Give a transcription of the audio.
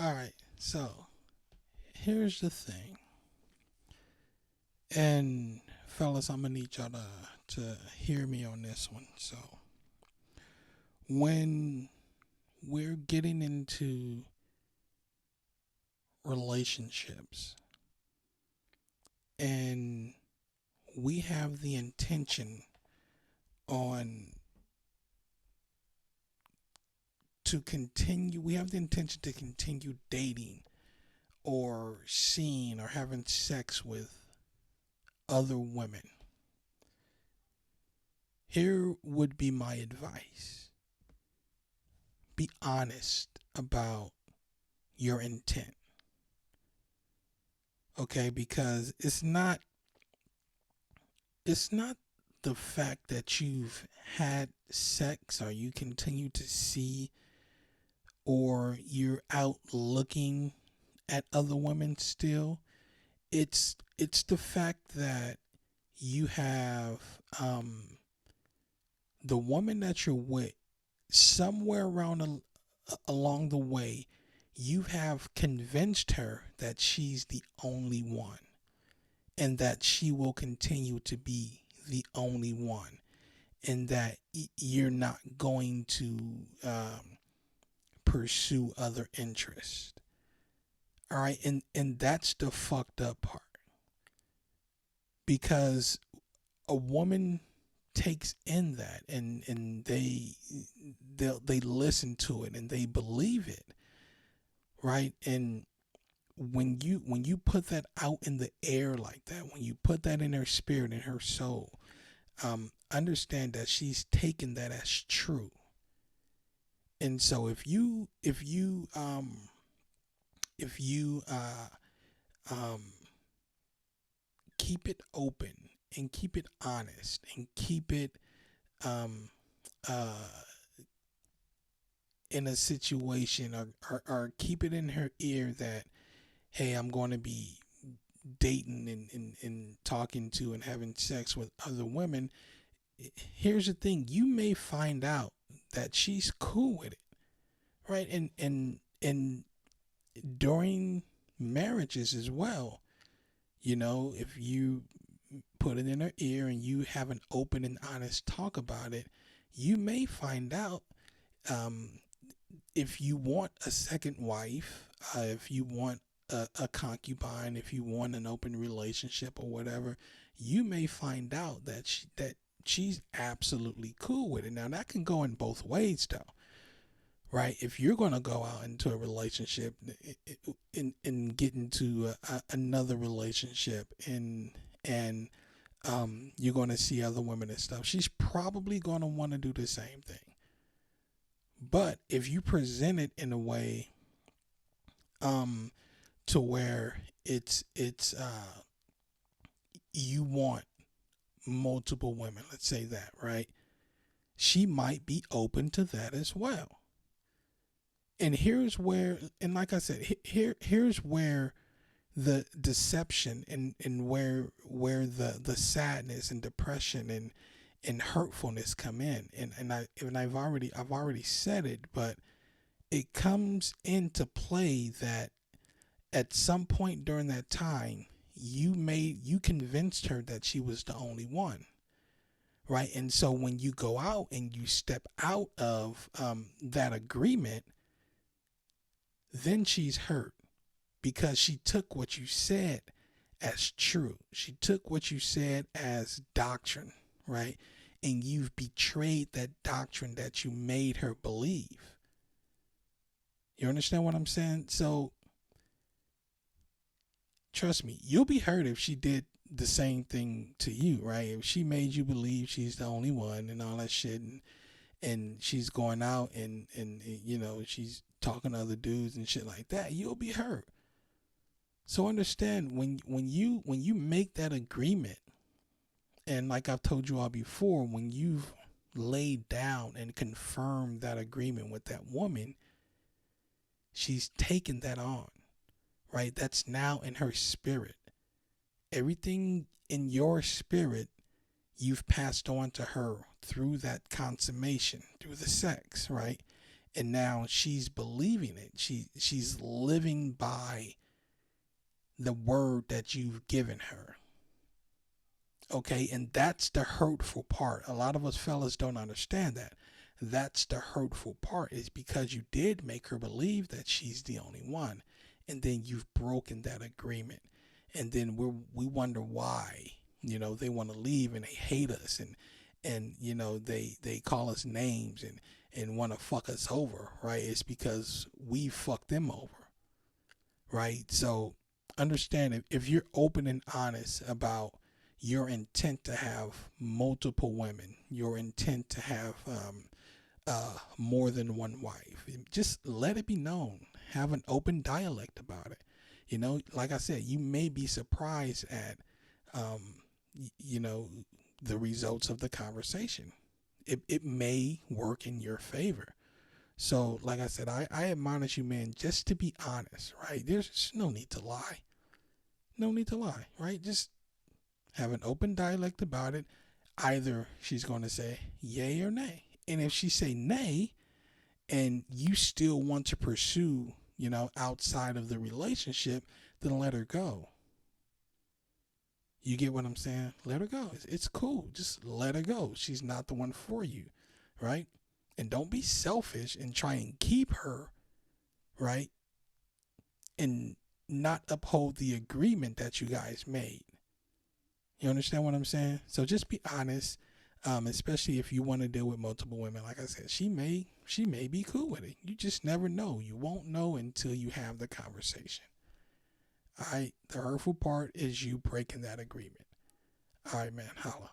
All right. So here's the thing, and fellas, I'm gonna need y'all to hear me on this one. So when we're getting into relationships and we have the intention on we have the intention to continue dating or seeing or having sex with other women. Here would be my advice: be honest about your intent. Okay, because it's not the fact that you've had sex or you continue to see or you're out looking at other women still. It's the fact that you have the woman that you're with somewhere along the way. You have convinced her that she's the only one and that she will continue to be the only one, and that you're not going to pursue other interests. All right, and that's the fucked up part, because a woman takes in that, and they listen to it and they believe it, right? And when you put that out in the air like that, when you put that in her spirit, in her soul, understand that she's taken that as true. And so if you um keep it open and keep it honest and keep it um uh in a situation, or keep it in her ear that, hey, I'm going to be dating and talking to and having sex with other women. Here's the thing: you may find out that she's cool with it, right? And during marriages as well, if you put it in her ear and you have an open and honest talk about it, you may find out, um, if you want a second wife, if you want a concubine, if you want an open relationship or whatever, you may find out that she's absolutely cool with it. Now that can go in both ways, though, right? If you're going to go out into a relationship and get into another relationship, and you're going to see other women and stuff, she's probably going to want to do the same thing. But if you present it in a way, um, to where it's you want multiple women, let's say that, right? She might be open to that as well. And like I said, here's where the deception and where the sadness and depression and hurtfulness come in. And I've already said it, but it comes into play that at some point during that time, you convinced her that she was the only one, right? And so when you go out and you step out of that agreement, then she's hurt, because she took what you said as true. She took what you said as doctrine, right? And you've betrayed that doctrine that you made her believe. You understand what I'm saying? So trust me, you'll be hurt if she did the same thing to you, right? If she made you believe she's the only one and all that shit, and she's going out and she's talking to other dudes and shit like that, you'll be hurt. So understand, when you make that agreement, and like I've told you all before, when you've laid down and confirmed that agreement with that woman, she's taken that on, right? That's now in her spirit. Everything in your spirit you've passed on to her through that consummation, through the sex, right? And now she's believing it. She's living by the word that you've given her. Okay, and that's the hurtful part. A lot of us fellas don't understand that. That's the hurtful part, is because you did make her believe that she's the only one, and then you've broken that agreement, and then we wonder why. They want to leave and they hate us, and they call us names and want to fuck us over, right? It's because we fucked them over, right? So understand, if you're open and honest about your intent to have multiple women, your intent to have more than one wife, just let it be known. Have an open dialect about it. Like I said, you may be surprised at, you know, the results of the conversation. It may work in your favor. So, like I said, I admonish you, man, just to be honest, right? There's no need to lie. No need to lie, right? Just have an open dialect about it. Either she's going to say yay or nay. And if she say nay and you still want to pursue, outside of the relationship, then let her go. You get what I'm saying? Let her go. It's cool. Just let her go. She's not the one for you, right? And don't be selfish and try and keep her, right? And not uphold the agreement that you guys made. You understand what I'm saying? So just be honest, especially if you want to deal with multiple women. Like I said, she may be cool with it. You just never know. You won't know until you have the conversation. All right. The hurtful part is you breaking that agreement. All right, man. Holla.